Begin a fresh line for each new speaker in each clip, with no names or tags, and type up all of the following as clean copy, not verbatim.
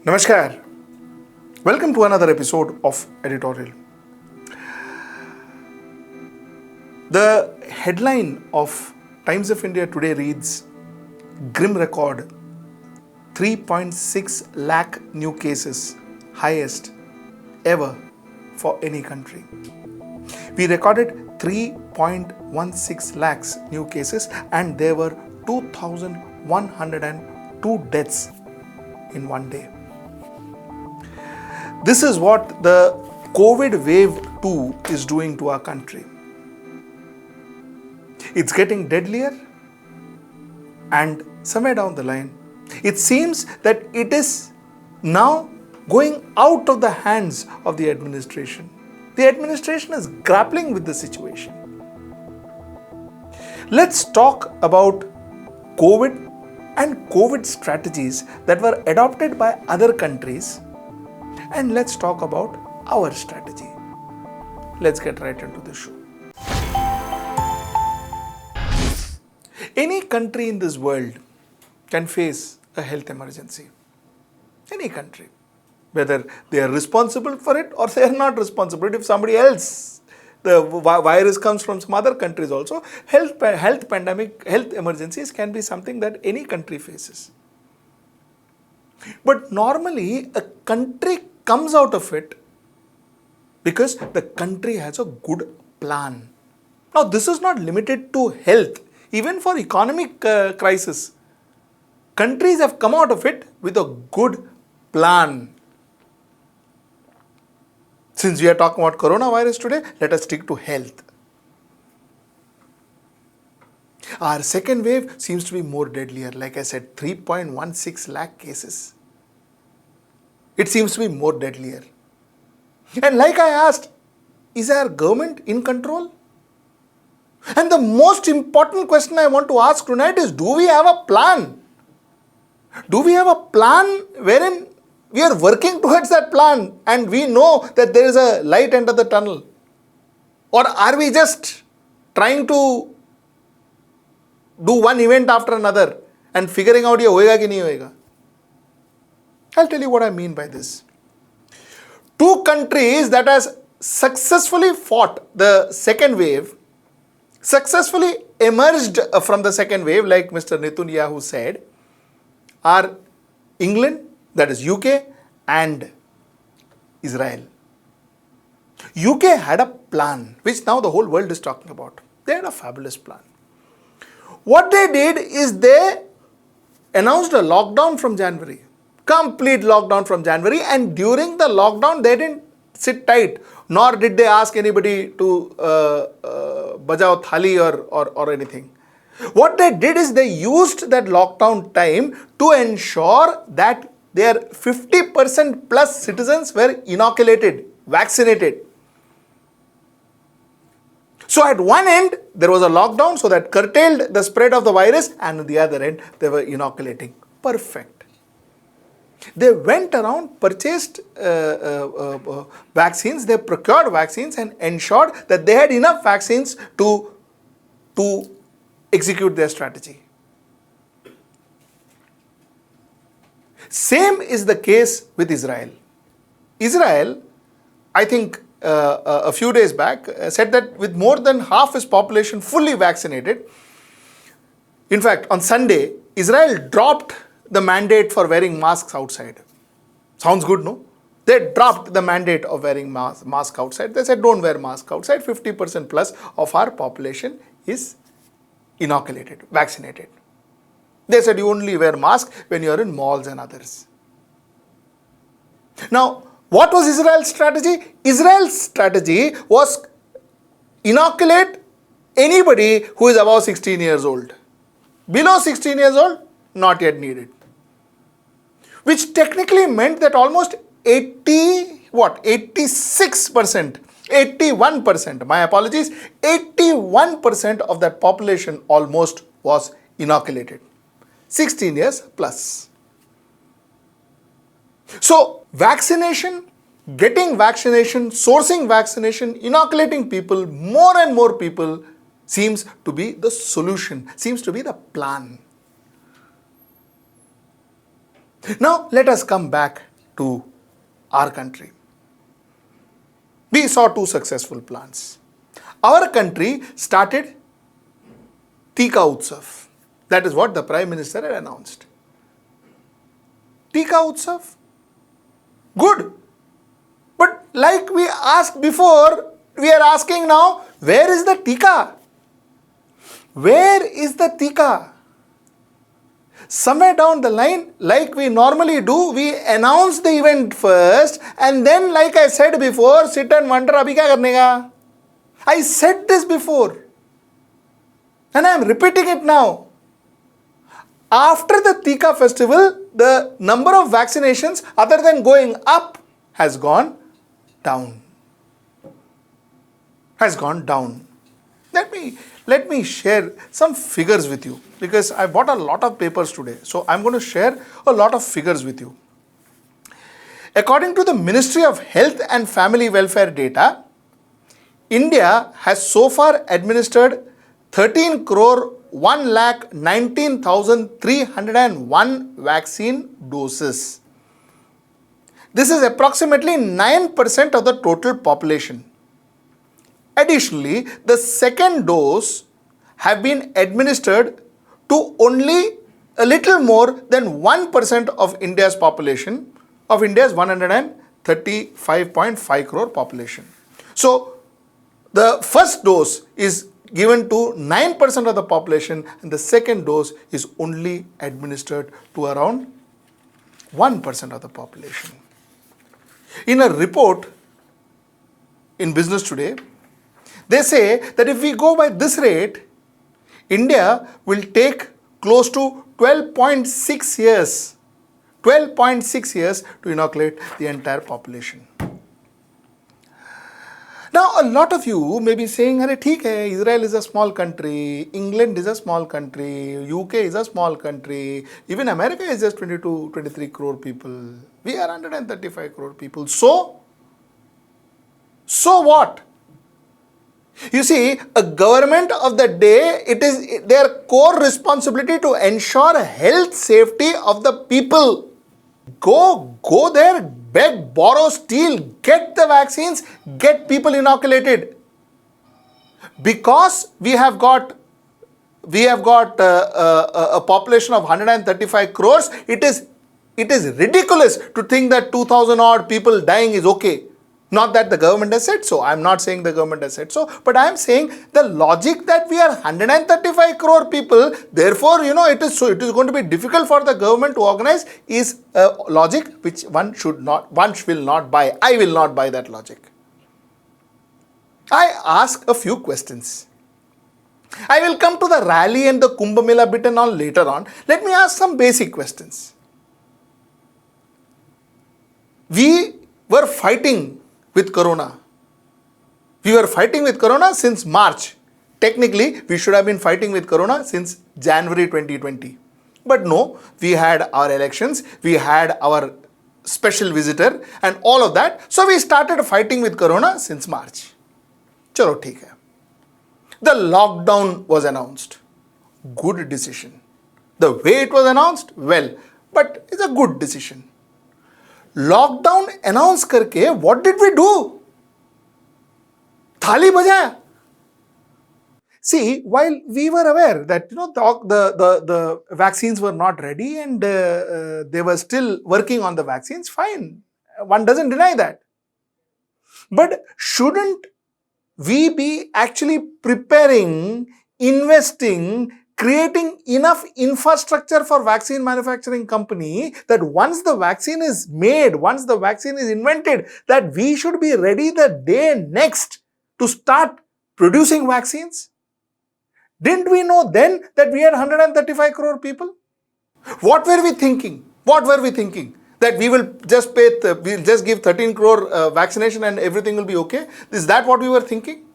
Namaskar. Welcome to another episode of Editorial. The headline of Times of India today reads, Grim record, 3.6 lakh new cases, highest ever for any country. We recorded 3.16 lakhs new cases and there were 2,102 deaths in one day. This is what the COVID wave 2 is doing to our country. It's getting deadlier, and somewhere down the line, it seems that it is now going out of the hands of the administration. The administration is grappling with the situation. Let's talk about COVID and COVID strategies that were adopted by other countries. And let's talk about our strategy. Let's get right into the show. Any country in this world can face a health emergency. Any country. Whether they are responsible for it or they are not responsible. If somebody else, the virus comes from some other countries also, health emergencies can be something that any country faces. But normally a country comes out of it because the country has a good plan. Now this is not limited to health, even for economic crisis. Countries have come out of it with a good plan. Since we are talking about coronavirus today, let us stick to health. Our second wave seems to be more deadlier. Like I said, 3.16 lakh cases. It seems to be more deadlier. And like I asked, is our government in control? And the most important question I want to ask tonight is, do we have a plan? Do we have a plan wherein we are working towards that plan and we know that there is a light end of the tunnel? Or are we just trying to do one event after another and figuring out ye hoega ki nahi hoega? I'll tell you what I mean by this. Two countries that has successfully fought the second wave, successfully emerged from the second wave, like Mr. Netanyahu said, are England, that is UK, and Israel. UK had a plan, which now the whole world is talking about. They had a fabulous plan. What they did is they announced a lockdown from January. Complete lockdown from January, and during the lockdown they didn't sit tight, nor did they ask anybody to bajao thali or anything. What they did is they used that lockdown time to ensure that their 50% plus citizens were inoculated, vaccinated. So at one end there was a lockdown, so that curtailed the spread of the virus, and at the other end they were inoculating. Perfect. They went around, purchased vaccines, they procured vaccines and ensured that they had enough vaccines to execute their strategy. Same is the case with Israel. Israel, I think a few days back, said that with more than half its population fully vaccinated, in fact on Sunday, Israel dropped the mandate for wearing masks outside. Sounds good, no? They dropped the mandate of wearing mask outside. They said don't wear mask outside. 50% plus of our population is inoculated, vaccinated. They said you only wear mask when you are in malls and others. Now, what was Israel's strategy? Israel's strategy was inoculate anybody who is above 16 years old. Below 16 years old, not yet needed. Which technically meant that almost 81%, my apologies, 81% of that population almost was inoculated. 16 years plus. So vaccination, getting vaccination, sourcing vaccination, inoculating people, more and more people seems to be the solution, seems to be the plan. Now let us come back to our country. We saw two successful plans. Our country started Tika Utsav. That is what the Prime Minister had announced. Tika Utsav? Good. But like we asked before, we are asking now, where is the Tika? Where is the Tika? Somewhere down the line, like we normally do, we announce the event first and then, like I said before, sit and wonder, abhi kya karne ka? I said this before and I am repeating it now. After the Tika festival, the number of vaccinations other than going up has gone down. Has gone down. Let me share some figures with you because I bought a lot of papers today. So I'm going to share a lot of figures with you. According to the Ministry of Health and Family Welfare data, India has so far administered 13 crore 1,19,301 vaccine doses. This is approximately 9% of the total population. Additionally, the second dose have been administered to only a little more than 1% of India's population, of India's 135.5 crore population. So, the first dose is given to 9% of the population and the second dose is only administered to around 1% of the population. In a report in Business Today, they say that if we go by this rate, India will take close to 12.6 years to inoculate the entire population. Now, a lot of you may be saying, "Arey, theek hai, Israel is a small country, England is a small country, UK is a small country, even America is just 22, 23 crore people. We are 135 crore people. So what?" You see, a government of the day, it is their core responsibility to ensure health safety of the people. Go there, beg, borrow, steal, get the vaccines, get people inoculated. Because we have got a population of 135 crores, it is ridiculous to think that 2,000 odd people dying is okay. Not that the government has said so. I am not saying the government has said so. But I am saying the logic that we are 135 crore people, therefore, it is going to be difficult for the government to organize is a logic which one will not buy. I will not buy that logic. I ask a few questions. I will come to the rally and the Kumbh Mela bit and all later on. Let me ask some basic questions. We were fighting with Corona. We were fighting with Corona since March. Technically, we should have been fighting with Corona since January 2020. But no, we had our elections, we had our special visitor and all of that. So we started fighting with Corona since March. Chalo, theek hai. The lockdown was announced. Good decision. The way it was announced, well, but it's a good decision. Lockdown announce करके what did we do? थाली बजाया. See, while we were aware that the vaccines were not ready and they were still working on the vaccines, fine. One doesn't deny that. But shouldn't we be actually preparing, investing, creating enough infrastructure for vaccine manufacturing company that once the vaccine is made, once the vaccine is invented, that we should be ready the day next to start producing vaccines? Didn't we know then that we had 135 crore people? What were we thinking? That we will just we'll just give 13 crore vaccination and everything will be okay? Is that what we were thinking?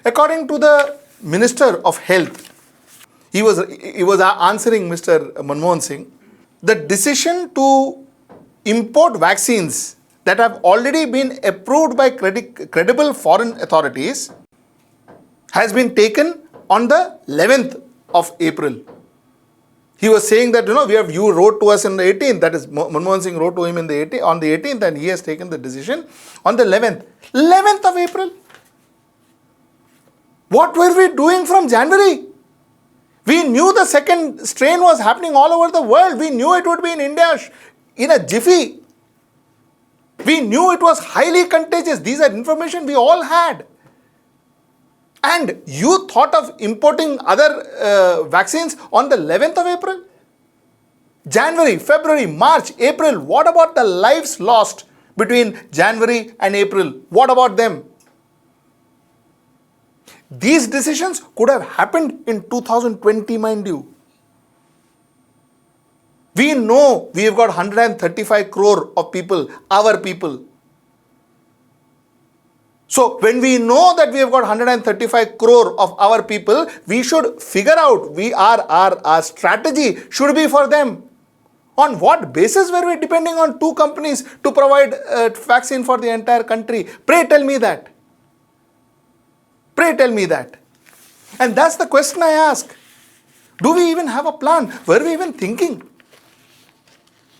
According to the Minister of Health, he was answering Mr. Manmohan Singh. The decision to import vaccines that have already been approved by credible foreign authorities has been taken on the 11th of April. He was saying that, you wrote to us in the 18th, that is Manmohan Singh wrote to him on the 18th, and he has taken the decision on the 11th. 11th of April. What were we doing from January? We knew the second strain was happening all over the world. We knew it would be in India in a jiffy. We knew it was highly contagious. These are information we all had. And you thought of importing other vaccines on the 11th of April? January, February, March, April. What about the lives lost between January and April? What about them? These decisions could have happened in 2020, mind you. We know we have got 135 crore of people, our people. So when we know that we have got 135 crore of our people, we should figure out our strategy should be for them. On what basis were we depending on two companies to provide vaccine for the entire country? Pray tell me that. Pray tell me that. And that's the question I ask. Do we even have a plan? Were we even thinking?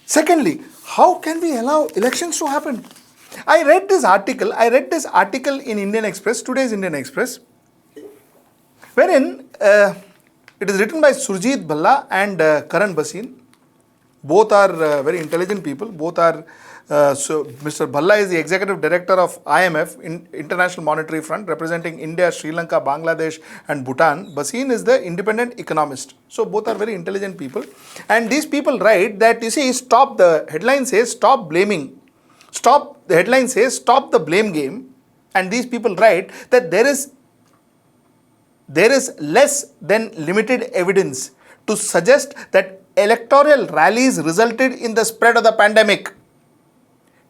Secondly, how can we allow elections to happen? I read this article in Indian Express, today's Indian Express, wherein it is written by Surjit Bhalla and Karan Bhasin. Both are very intelligent people. Both are, so Mr. Bhalla is the executive director of IMF, International Monetary Fund, representing India, Sri Lanka, Bangladesh and Bhutan. Bhasin is the independent economist. So both are very intelligent people. And these people write that, the headline says, stop blaming. The headline says, stop the blame game. And these people write that there is less than limited evidence to suggest that electoral rallies resulted in the spread of the pandemic.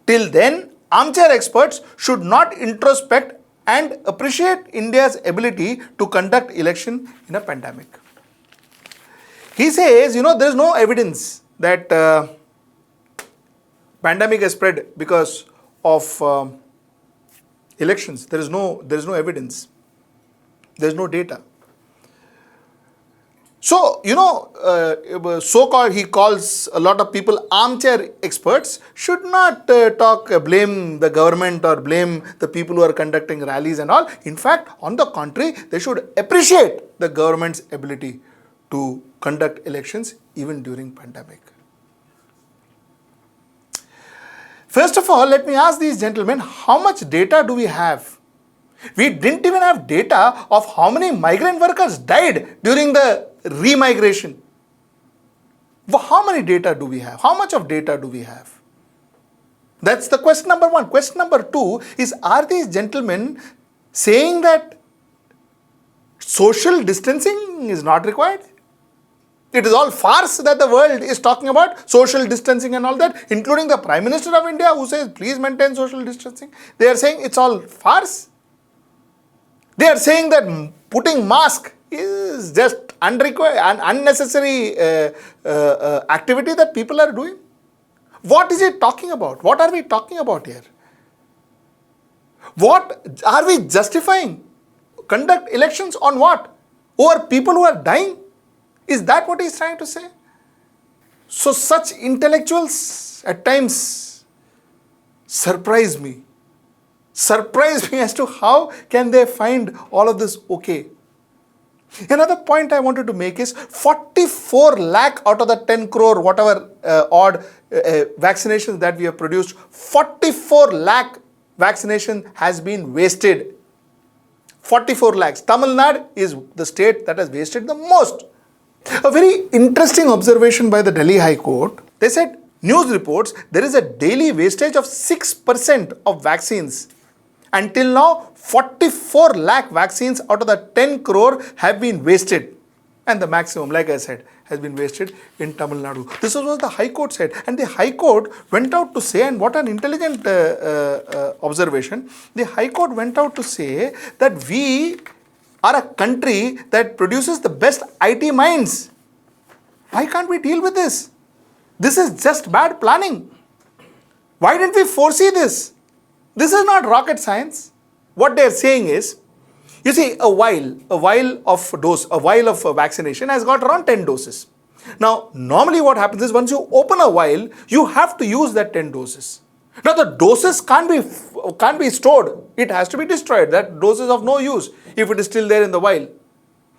Till then, armchair experts should not introspect and appreciate India's ability to conduct election in a pandemic. He says, there is no evidence that pandemic has spread because of elections. There is no evidence. There is no data. So, so-called, he calls a lot of people armchair experts, should not blame the government or blame the people who are conducting rallies and all. In fact, on the contrary, they should appreciate the government's ability to conduct elections even during pandemic. First of all, let me ask these gentlemen, how much data do we have? We didn't even have data of how many migrant workers died during the remigration. How many data do we have? How much of data do we have? That's the question number one. Question number two is, are these gentlemen saying that social distancing is not required? It is all farce that the world is talking about, social distancing and all that, including the Prime Minister of India who says, please maintain social distancing. They are saying it's all farce. They are saying that putting mask is just unnecessary activity that people are doing. What is it talking about? What are we talking about here? What are we justifying? Conduct elections on what? Over people who are dying? Is that what he is trying to say? So such intellectuals at times surprise me. Surprise me as to how can they find all of this okay. Another point I wanted to make is 44 lakh out of the 10 crore whatever odd vaccinations that we have produced, 44 lakh vaccination has been wasted. 44 lakhs. Tamil Nadu is the state that has wasted the most. A very interesting observation by the Delhi High Court. They said, news reports there is a daily wastage of 6% of vaccines. Until now, 44 lakh vaccines out of the 10 crore have been wasted. And the maximum, like I said, has been wasted in Tamil Nadu. This is what the High Court said. And the High Court went out to say, and what an intelligent observation, the High Court went out to say that we are a country that produces the best IT minds. Why can't we deal with this? This is just bad planning. Why didn't we foresee this? This is not rocket science. What they are saying is, you see, a vial of vaccination has got around 10 doses. Now, normally what happens is once you open a vial, you have to use that 10 doses. Now, the doses can't be stored. It has to be destroyed. That dose is of no use if it is still there in the vial.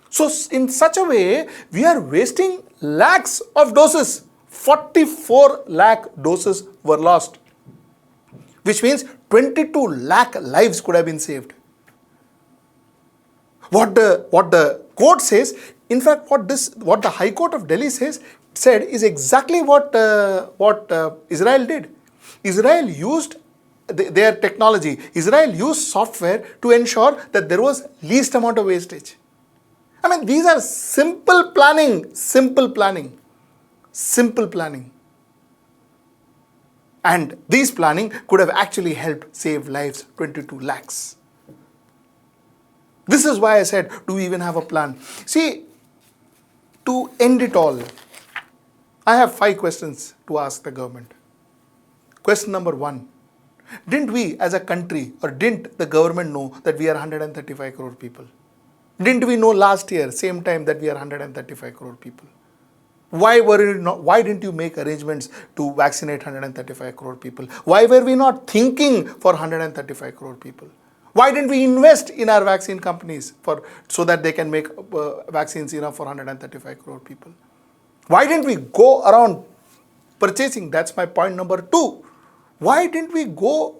So, in such a way, we are wasting lakhs of doses. 44 lakh doses were lost, which means 22 lakh lives could have been saved. What the court says, in fact, what the High Court of Delhi said is exactly what Israel did. Israel used their technology. Israel used software to ensure that there was least amount of wastage. I mean, these are simple planning. And these planning could have actually helped save lives, 22 lakhs. This is why I said, do we even have a plan? See, to end it all, I have 5 questions to ask the government. Question number 1. Didn't we as a country, or didn't the government know that we are 135 crore people? Didn't we know last year, same time, that we are 135 crore people? Why didn't you make arrangements to vaccinate 135 crore people? Why were we not thinking for 135 crore people? Why didn't we invest in our vaccine companies so that they can make vaccines enough for 135 crore people? Why didn't we go around purchasing? That's my point number 2. Why didn't we go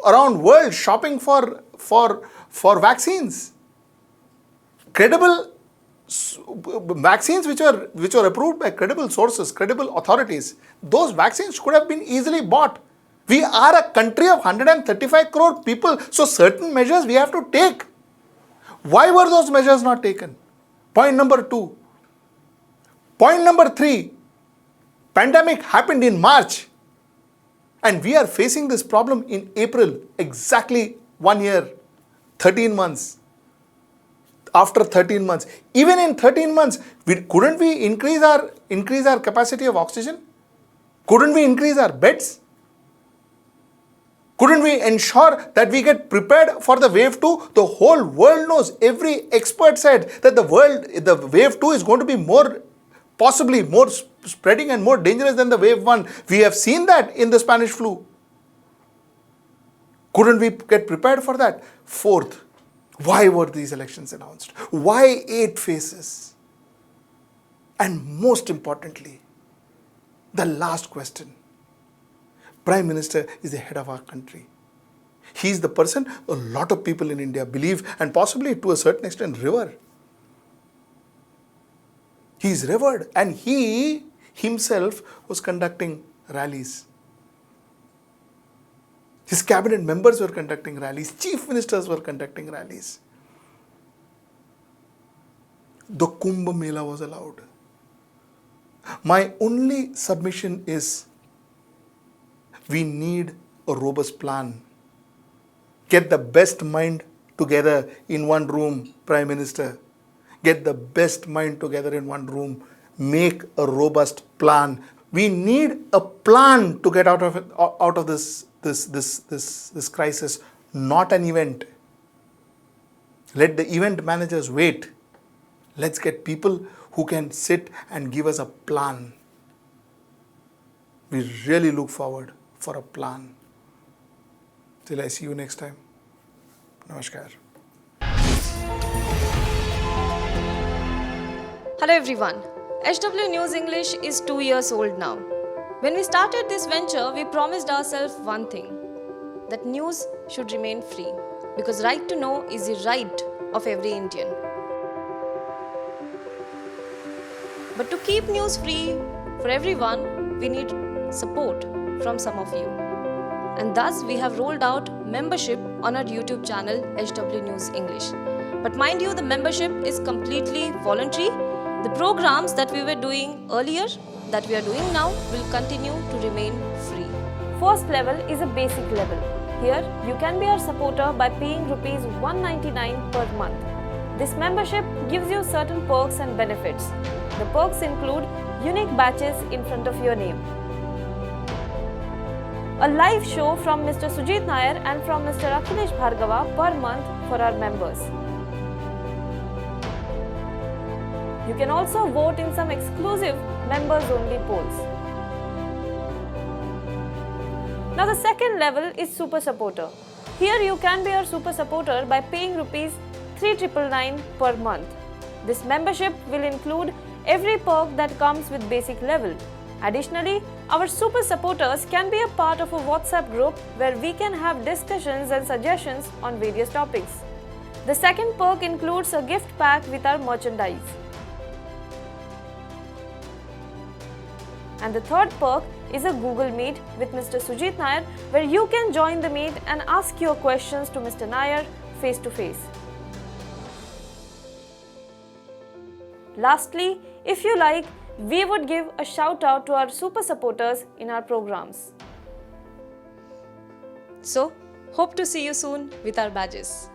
around world shopping for vaccines? Credible vaccines which were approved by credible sources, credible authorities. Those vaccines could have been easily bought. We are a country of 135 crore people, so certain measures we have to take. Why were those measures not taken? Point number 2. Point number 3. Pandemic happened in March, and we are facing this problem in April, exactly 1 year, 13 months. After 13 months, even in 13 months, couldn't we increase our capacity of oxygen? Couldn't we increase our beds? Couldn't we ensure that we get prepared for the wave 2? The whole world knows. Every expert said that the wave 2 is going to be possibly more spreading and more dangerous than the wave 1. We have seen that in the Spanish flu. Couldn't we get prepared for that? 4th, why were these elections announced? Why 8 phases? And most importantly, the last question. Prime Minister is the head of our country. He is the person a lot of people in India believe, and possibly to a certain extent revere. He is revered, and he himself was conducting rallies. His cabinet members were conducting rallies. Chief ministers were conducting rallies. The Kumbh Mela was allowed. My only submission is, we need a robust plan. Get the best mind together in one room, Prime Minister. Get the best mind together in one room. Make a robust plan. We need a plan to get out of this crisis, not an event. Let the event managers wait. Let's get people who can sit and give us a plan. We really look forward for a plan. Till I see you next time. Namaskar.
Hello everyone. HW News English is 2 years old now. When we started this venture, we promised ourselves one thing, that news should remain free, because right to know is the right of every Indian. But to keep news free for everyone, we need support from some of you. And thus we have rolled out membership on our YouTube channel HW News English. But mind you, the membership is completely voluntary. The programs that we were doing earlier, that we are doing now, will continue to remain free. First level is a basic level. Here, you can be our supporter by paying Rs 199 per month. This membership gives you certain perks and benefits. The perks include unique badges in front of your name, a live show from Mr. Sujit Nair and from Mr. Akhilesh Bhargava per month for our members, You can also vote in some exclusive members-only polls. Now the second level is Super Supporter. Here you can be our Super Supporter by paying Rs 3,999 per month. This membership will include every perk that comes with basic level. Additionally, our Super Supporters can be a part of a WhatsApp group where we can have discussions and suggestions on various topics. The second perk includes a gift pack with our merchandise. And the third perk is a Google Meet with Mr. Sujit Nair, where you can join the meet and ask your questions to Mr. Nair face to face. Lastly, if you like, we would give a shout out to our Super Supporters in our programs. So, hope to see you soon with our badges.